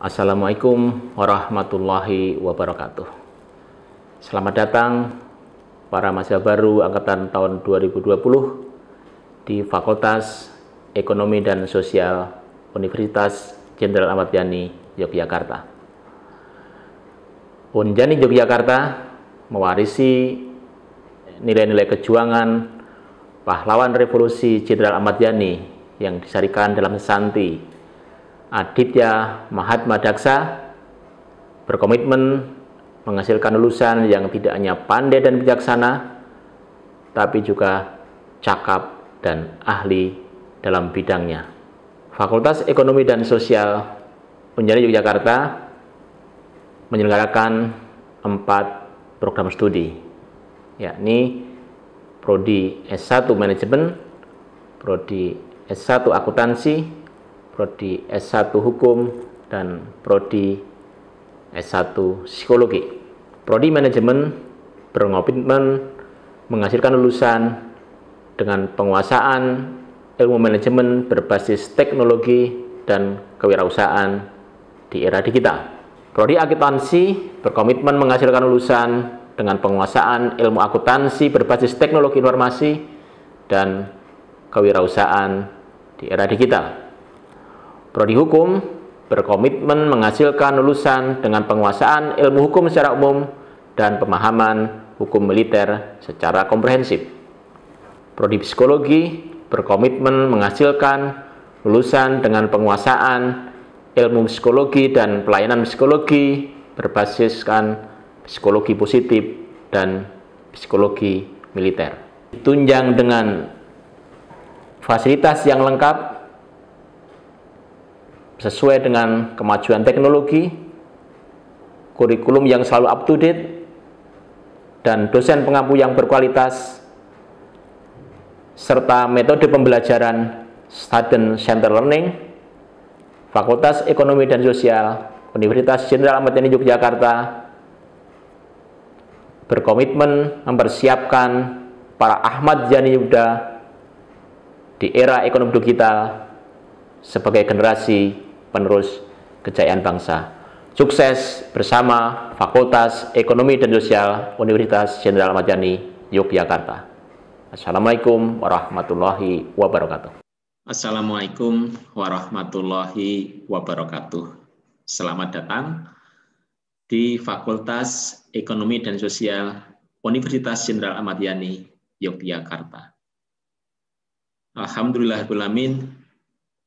Assalamualaikum warahmatullahi wabarakatuh. Selamat datang para mahasiswa baru angkatan tahun 2020 di Fakultas Ekonomi dan Sosial Universitas Jenderal Ahmad Yani, Yogyakarta. Unjani Yogyakarta mewarisi nilai-nilai kejuangan pahlawan revolusi Jenderal Ahmad Yani yang disarikan dalam Santi Aditya Mahatma Daksa, berkomitmen menghasilkan lulusan yang tidak hanya pandai dan bijaksana, tapi juga cakap dan ahli dalam bidangnya. Fakultas Ekonomi dan Sosial Unjani Yogyakarta menyelenggarakan 4 program studi, yakni Prodi S1 Manajemen, Prodi S1 Akuntansi, Prodi S1 Hukum, dan Prodi S1 Psikologi. Prodi Manajemen berkomitmen menghasilkan lulusan dengan penguasaan ilmu manajemen berbasis teknologi dan kewirausahaan di era digital. Prodi Akuntansi berkomitmen menghasilkan lulusan dengan penguasaan ilmu akuntansi berbasis teknologi informasi dan kewirausahaan di era digital. Prodi Hukum berkomitmen menghasilkan lulusan dengan penguasaan ilmu hukum secara umum dan pemahaman hukum militer secara komprehensif. Prodi Psikologi berkomitmen menghasilkan lulusan dengan penguasaan ilmu psikologi dan pelayanan psikologi berbasiskan psikologi positif dan psikologi militer. Ditunjang dengan fasilitas yang lengkap sesuai dengan kemajuan teknologi, kurikulum yang selalu up to date, dan dosen pengampu yang berkualitas, serta metode pembelajaran student center learning. Fakultas Ekonomi dan Sosial Universitas Jenderal Ahmad Yani Yogyakarta berkomitmen mempersiapkan para Ahmad Yani Yuda di era ekonomi digital sebagai generasi penerus kejayaan bangsa. Sukses bersama Fakultas Ekonomi dan Sosial Universitas Jenderal Ahmad Yani, Yogyakarta. Assalamualaikum warahmatullahi wabarakatuh. Assalamualaikum warahmatullahi wabarakatuh. Selamat datang di Fakultas Ekonomi dan Sosial Universitas Jenderal Ahmad Yani, Yogyakarta. Alhamdulillahirrahmanirrahim.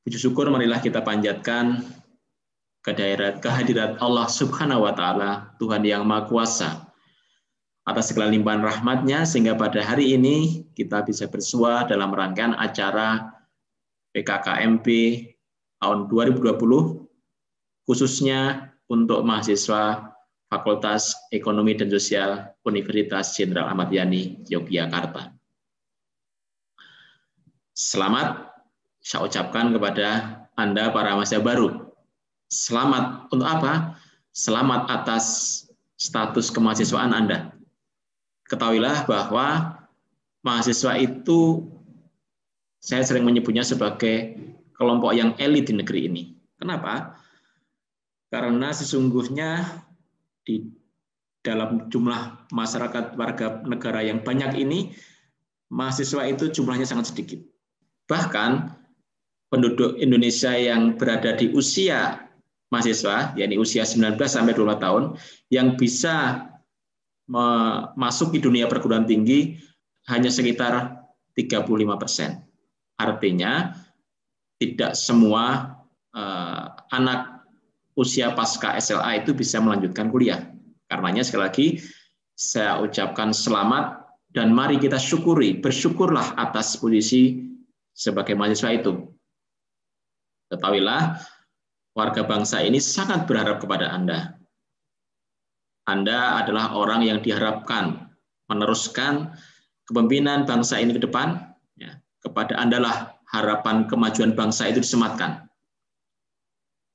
Puji syukur marilah kita panjatkan kehadirat Allah Subhanahu wa Ta'ala, Tuhan yang Maha Kuasa, atas segala limpahan rahmat-Nya sehingga pada hari ini kita bisa bersua dalam rangkaian acara PKKMP tahun 2020, khususnya untuk mahasiswa Fakultas Ekonomi dan Sosial Universitas Jenderal Ahmad Yani, Yogyakarta. Selamat saya ucapkan kepada Anda para mahasiswa baru. Selamat untuk apa? Selamat atas status kemahasiswaan Anda. Ketahuilah bahwa mahasiswa itu saya sering menyebutnya sebagai kelompok yang elit di negeri ini. Kenapa? Karena sesungguhnya di dalam jumlah masyarakat warga negara yang banyak ini, mahasiswa itu jumlahnya sangat sedikit. Bahkan penduduk Indonesia yang berada di usia mahasiswa, yakni usia 19 sampai 20 tahun, yang bisa memasuki dunia perguruan tinggi hanya sekitar 35%. Artinya tidak semua anak usia pasca SLA itu bisa melanjutkan kuliah. Karenanya sekali lagi saya ucapkan selamat dan mari kita syukuri, bersyukurlah atas posisi sebagai mahasiswa itu. Ketahuilah, warga bangsa ini sangat berharap kepada Anda. Anda adalah orang yang diharapkan meneruskan kepemimpinan bangsa ini ke depan. Ya, kepada Anda lah harapan kemajuan bangsa itu disematkan.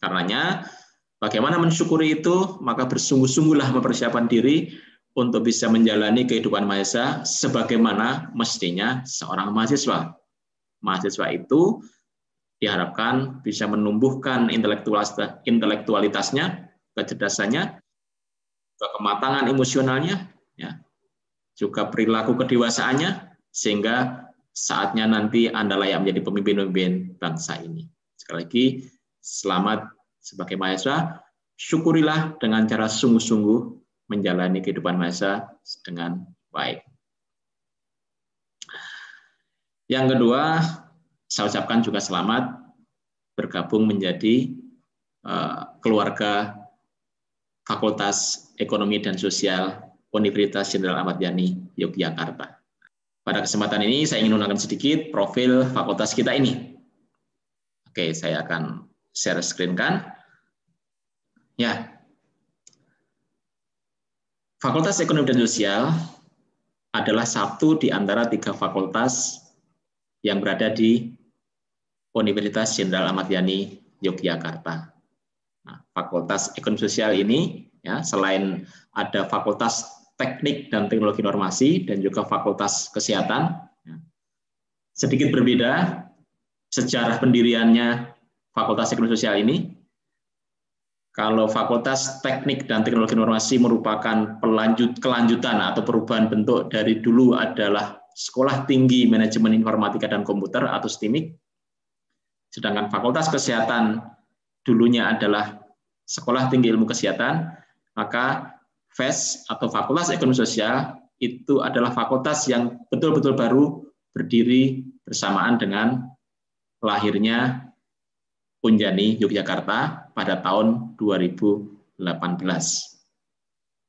Karenanya, bagaimana mensyukuri itu, maka bersungguh-sungguhlah mempersiapkan diri untuk bisa menjalani kehidupan mahasiswa sebagaimana mestinya seorang mahasiswa. Mahasiswa itu diharapkan bisa menumbuhkan intelektualitasnya, kecerdasannya, kematangan emosionalnya, ya, juga perilaku kedewasaannya, sehingga saatnya nanti Anda layak menjadi pemimpin-pemimpin bangsa ini. Sekali lagi, selamat sebagai mahasiswa, syukurilah dengan cara sungguh-sungguh menjalani kehidupan mahasiswa dengan baik. Yang kedua, saya ucapkan juga selamat bergabung menjadi keluarga Fakultas Ekonomi dan Sosial Universitas Jenderal Ahmad Yani, Yogyakarta. Pada kesempatan ini saya ingin menunjukkan sedikit profil fakultas kita ini. Oke, saya akan share screen kan. Ya, Fakultas Ekonomi dan Sosial adalah satu di antara 3 fakultas yang berada di Universitas Jenderal Ahmad Yani, Yogyakarta. Nah, Fakultas Ekonomi Sosial ini, ya, selain ada Fakultas Teknik dan Teknologi Informasi dan juga Fakultas Kesehatan, ya, sedikit berbeda sejarah pendiriannya Fakultas Ekonomi Sosial ini. Kalau Fakultas Teknik dan Teknologi Informasi merupakan kelanjutan atau perubahan bentuk dari dulu adalah Sekolah Tinggi Manajemen Informatika dan Komputer atau STIMIK, sedangkan Fakultas Kesehatan dulunya adalah Sekolah Tinggi Ilmu Kesehatan, maka FES atau Fakultas Ekonomi Sosial itu adalah fakultas yang betul-betul baru berdiri bersamaan dengan lahirnya Unjani Yogyakarta pada tahun 2018.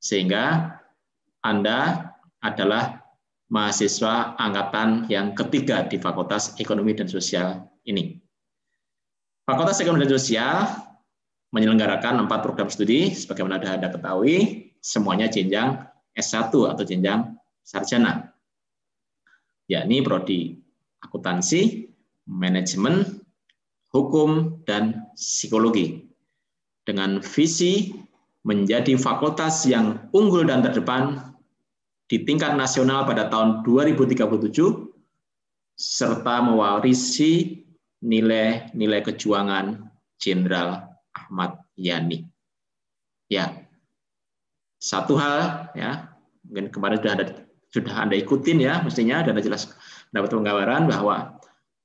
Sehingga Anda adalah mahasiswa angkatan yang ketiga di Fakultas Ekonomi dan Sosial ini. Fakultas Ekonomi dan Sosial menyelenggarakan 4 program studi, sebagaimana Anda ketahui, semuanya jenjang S1 atau jenjang sarjana, yakni prodi akuntansi, manajemen, hukum, dan psikologi. Dengan visi menjadi fakultas yang unggul dan terdepan di tingkat nasional pada tahun 2037, serta mewarisi nilai-nilai kejuangan Jenderal Ahmad Yani. Ya, satu hal, ya, mungkin kemarin sudah Anda ikutin, ya, mestinya dan jelas dapat penggambaran bahwa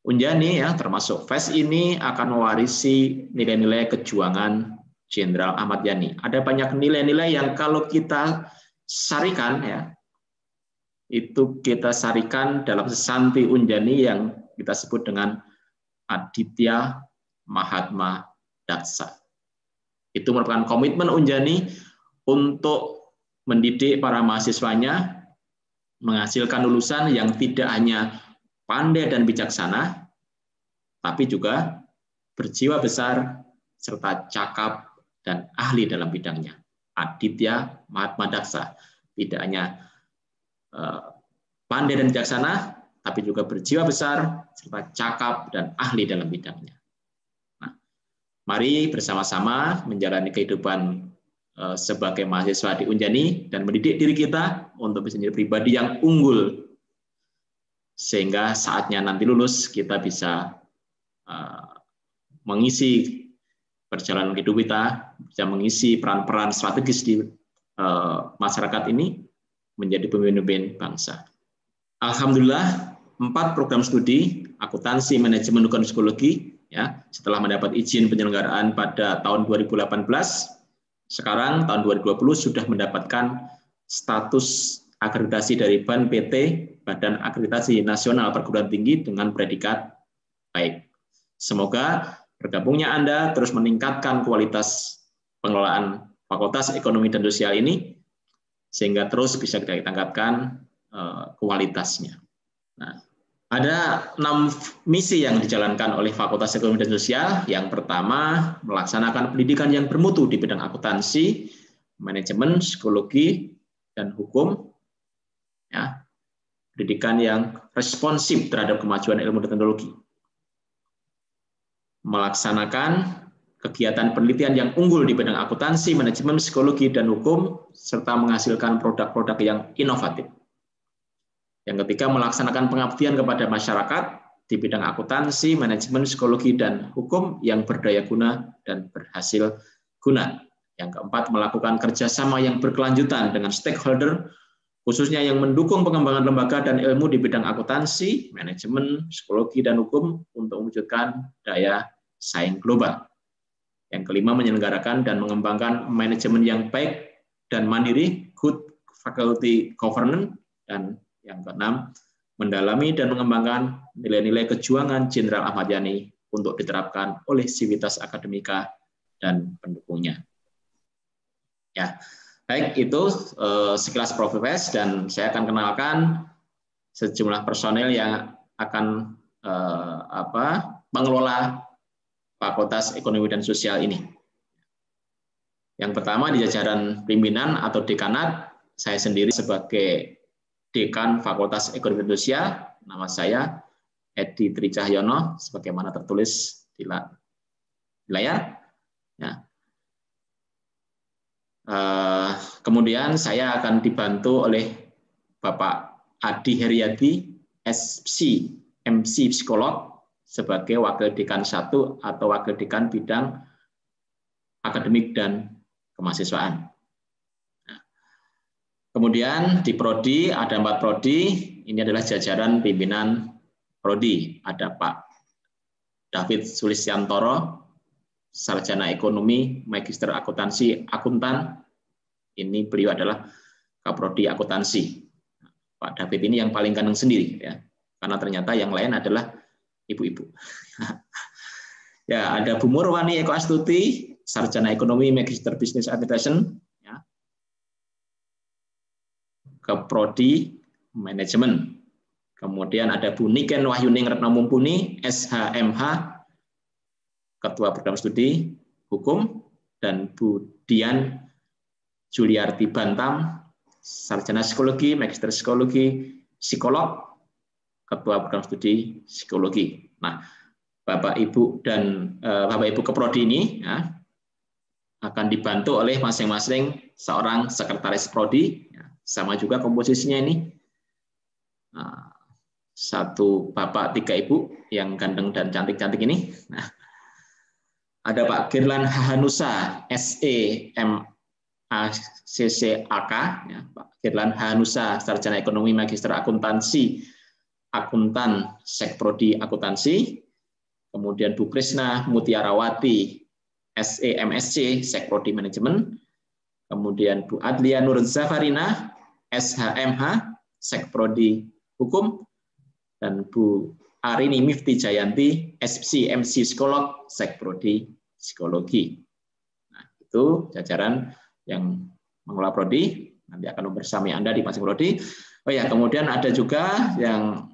Unjani, ya, termasuk FES ini akan mewarisi nilai-nilai kejuangan Jenderal Ahmad Yani. Ada banyak nilai-nilai yang kalau kita sarikan, ya, itu kita sarikan dalam sesanti Unjani yang kita sebut dengan Aditya Mahatma Daksa. Itu merupakan komitmen Unjani untuk mendidik para mahasiswanya, menghasilkan lulusan yang tidak hanya pandai dan bijaksana, tapi juga berjiwa besar serta cakap dan ahli dalam bidangnya. Aditya Mahatma Daksa tidak hanya pandai dan bijaksana, tapi juga berjiwa besar serta cakap dan ahli dalam bidangnya. Nah, mari bersama-sama menjalani kehidupan sebagai mahasiswa di Unjani dan mendidik diri kita untuk bisa menjadi pribadi yang unggul, sehingga saatnya nanti lulus kita bisa mengisi perjalanan hidup kita, bisa mengisi peran-peran strategis di masyarakat ini, menjadi pemimpin bangsa. Alhamdulillah, 4 program studi akuntansi, manajemen, hukum, psikologi, ya, setelah mendapat izin penyelenggaraan pada tahun 2018, sekarang tahun 2020 sudah mendapatkan status akreditasi dari BAN PT, Badan Akreditasi Nasional Perguruan Tinggi, dengan predikat baik. Semoga bergabungnya Anda terus meningkatkan kualitas pengelolaan Fakultas Ekonomi dan Sosial ini, sehingga terus bisa kita tingkatkan kualitasnya. Nah, ada 6 misi yang dijalankan oleh Fakultas Ekonomi dan Sosial. Yang pertama, melaksanakan pendidikan yang bermutu di bidang akuntansi, manajemen, psikologi, dan hukum. Ya, pendidikan yang responsif terhadap kemajuan ilmu dan teknologi. Melaksanakan kegiatan penelitian yang unggul di bidang akuntansi, manajemen, psikologi, dan hukum, serta menghasilkan produk-produk yang inovatif. Yang ketiga, melaksanakan pengabdian kepada masyarakat di bidang akuntansi, manajemen, psikologi, dan hukum yang berdaya guna dan berhasil guna. Yang keempat, melakukan kerjasama yang berkelanjutan dengan stakeholder, khususnya yang mendukung pengembangan lembaga dan ilmu di bidang akuntansi, manajemen, psikologi, dan hukum untuk mewujudkan daya saing global. Yang kelima, menyelenggarakan dan mengembangkan manajemen yang baik dan mandiri, good faculty governance, dan yang keenam, mendalami dan mengembangkan nilai-nilai kejuangan Jenderal Ahmad Yani untuk diterapkan oleh sivitas akademika dan pendukungnya. Ya, baik, itu sekilas Profil West, dan saya akan kenalkan sejumlah personel yang akan mengelola Fakultas Ekonomi dan Sosial ini. Yang pertama, di jajaran pimpinan atau dekanat, saya sendiri sebagai Dekan Fakultas Ekonomi dan Sosial, nama saya Edi Tri Cahyono, sebagaimana tertulis di layar. Ya. Kemudian saya akan dibantu oleh Bapak Adi Heriadi, MC Psikolog, sebagai Wakil Dekan 1 atau Wakil Dekan Bidang Akademik dan Kemahasiswaan. Kemudian di Prodi ada 4 Prodi, ini adalah jajaran pimpinan Prodi. Ada Pak David Sulistiantoro, Sarjana Ekonomi, Magister Akuntansi, Akuntan. Ini beliau adalah Kaprodi Akuntansi. Pak David ini yang paling ganteng sendiri, ya, karena ternyata yang lain adalah ibu-ibu. Ya, ada Bu Murwani Eko Astuti, Sarjana Ekonomi, Magister Business Administration. Ke Prodi Manajemen. Kemudian ada Bu Niken Wahyuning Retno Mumpuni, SHMH, Ketua Program Studi Hukum, dan Bu Dian Juliarti Bantam, Sarjana Psikologi, Magister Psikologi, Psikolog, Ketua Program Studi Psikologi. Nah, Bapak Ibu dan Bapak Ibu Keprodi ini ya, akan dibantu oleh masing-masing seorang sekretaris prodi. Sama juga komposisinya ini, 1 bapak 3 ibu yang ganteng dan cantik-cantik ini. Nah, ada Pak Girlan Hahanusa, SEMACCAK, ya, Pak Girlan Hahanusa, Sarjana Ekonomi, Magister Akuntansi, Akuntan, Sekprodi Akuntansi. Kemudian Bu Krisna Mutiarawati, SEMSC, Sekprodi Manajemen. Kemudian Bu Adlia Nur Zafarina, SHMH, Sekprodi Hukum, dan Bu Arini Mifti Jayanti, MC Psikolog, Sekprodi Psikologi. Nah, itu jajaran yang mengelola prodi, nanti akan membersami Anda di masing prodi. Oh ya, kemudian ada juga yang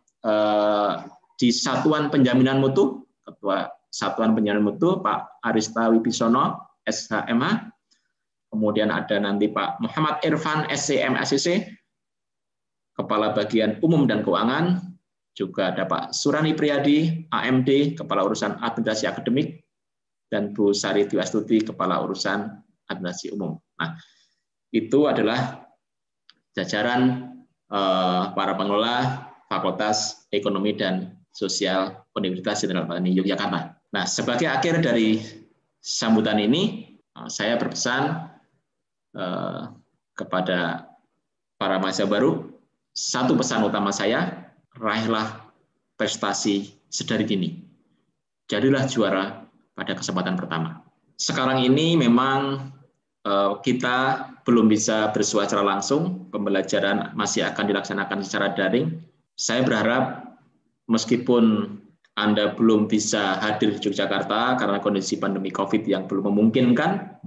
di Satuan Penjaminan Mutu, Ketua Satuan Penjaminan Mutu, Pak Arista Wibisono, SHMH. Kemudian ada nanti Pak Muhammad Irfan, SCM-ACC, Kepala Bagian Umum dan Keuangan. Juga ada Pak Surani Priyadi, AMD, Kepala Urusan Administrasi Akademik, dan Bu Sari Tiwastuti, Kepala Urusan Administrasi Umum. Nah, itu adalah jajaran para pengelola Fakultas Ekonomi dan Sosial Universitas Jenderal Bani Yogyakarta. Nah, sebagai akhir dari sambutan ini, saya berpesan kepada para mahasiswa baru, satu pesan utama saya, raihlah prestasi sedari dini. Jadilah juara pada kesempatan pertama. Sekarang ini memang kita belum bisa bersua secara langsung, pembelajaran masih akan dilaksanakan secara daring. Saya berharap meskipun Anda belum bisa hadir di Yogyakarta karena kondisi pandemi COVID yang belum memungkinkan,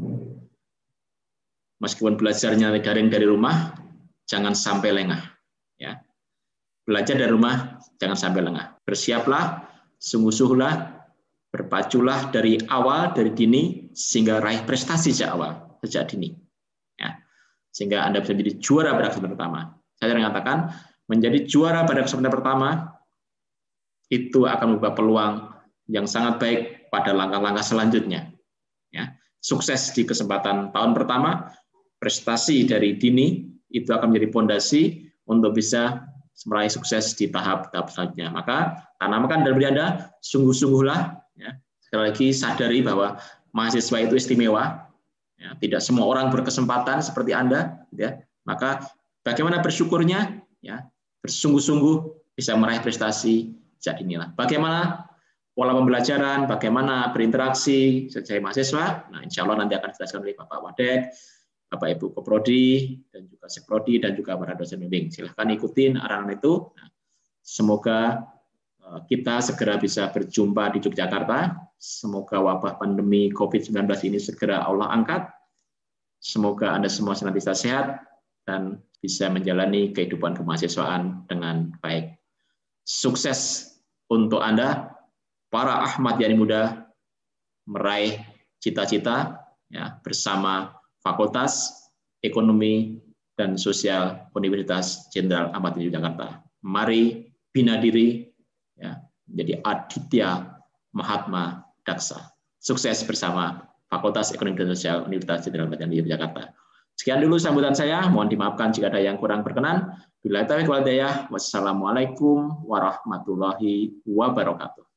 meskipun belajarnya daring dari rumah, jangan sampai lengah. Ya. Belajar dari rumah, jangan sampai lengah. Bersiaplah, sungguh-sungguhlah, berpaculah dari awal, dari dini, sehingga raih prestasi sejak awal, sejak dini. Ya. Sehingga Anda bisa menjadi juara pada kesempatan pertama. Saya mengatakan, menjadi juara pada kesempatan pertama, itu akan membuka peluang yang sangat baik pada langkah-langkah selanjutnya. Ya. Sukses di kesempatan tahun pertama, prestasi dari dini itu akan menjadi fondasi untuk bisa meraih sukses di tahap-tahap selanjutnya. Maka tanamkan dalam diri Anda, sungguh-sungguhlah. Ya. Sekali lagi sadari bahwa mahasiswa itu istimewa. Ya. Tidak semua orang berkesempatan seperti Anda. Ya. Maka bagaimana bersyukurnya? Ya. Bersungguh-sungguh bisa meraih prestasi sejak inilah. Bagaimana pola pembelajaran, bagaimana berinteraksi sebagai mahasiswa? Nah, insya Allah nanti akan dijelaskan oleh Bapak Wadek, Bapak Ibu Koprodi, dan juga Sekprodi, dan juga para dosen bimbing. Silahkan ikutin arahan itu. Nah, semoga kita segera bisa berjumpa di Yogyakarta. Semoga wabah pandemi COVID-19 ini segera Allah angkat. Semoga Anda semua senantiasa sehat dan bisa menjalani kehidupan kemahasiswaan dengan baik. Sukses untuk Anda, para Ahmadiyani muda, meraih cita-cita ya, bersama Fakultas Ekonomi dan Sosial Universitas Jenderal Ahmad Yani Yogyakarta. Mari bina diri ya, menjadi Aditya Mahatma Daksa. Sukses bersama Fakultas Ekonomi dan Sosial Universitas Jenderal Ahmad Yani Yogyakarta. Sekian dulu sambutan saya. Mohon dimaafkan jika ada yang kurang berkenan. Billahi taufiq wal hidayah. Wassalamualaikum warahmatullahi wabarakatuh.